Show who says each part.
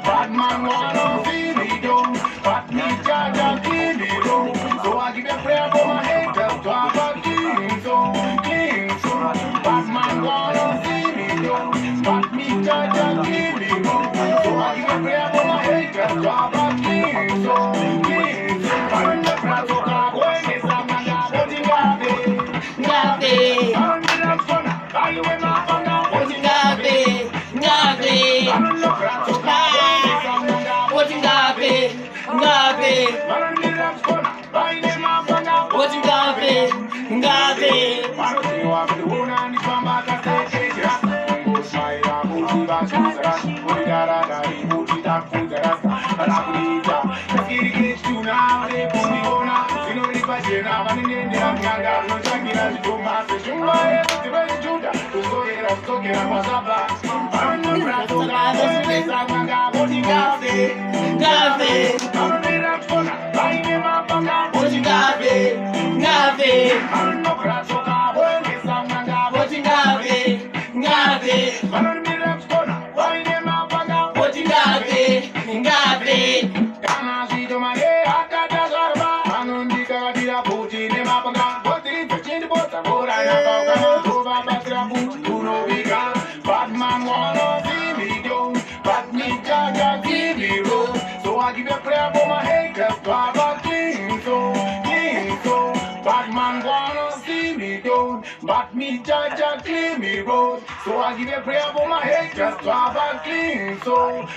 Speaker 1: Batman wanna see me down, but me Jaja keep me down. So I give a prayer for my haters to have a king so. Batman wanna see me down, but me Jaja keep me down. So I give a prayer for my haters to have a king so. When the crowd so come, when they sang and dance, what you got it? I'm in the corner, I you in my corner, what you got it? I'm in the crowd so come, when they sang and dance, what you got it? I'm in the corner, I you in my corner, what you got it? I don't think you have the one and it's one back and say, hey, just go smile, go back to the rest, go to the go to that food, the rest, and I believe that. Let's get it gets to now, they put me on now, you know, if I say now, I'm in the end, I'm young, no checking as you do my session, why, the best Judah, to go here, I'm talking about Sabbath. I'm the brand of God, I'm the what you got it? I'm in the corner, I am my corner, what you got it? I'm no crash of our world, it's a manga, what you got it? I'm in the corner, why am I corner, what you got it? Kana si to my head, I got the garba, I'm on the Karadira booty, in my panga, what is the change boat, a boat, I have a go back to boot, you know we got. Batman wanna see me down, but me Jaja give me road. So I give a prayer for my haters to have a king so. Batman wanna see me down, but me Jaja clean me road. So I give a prayer for my haters to have a clean soul.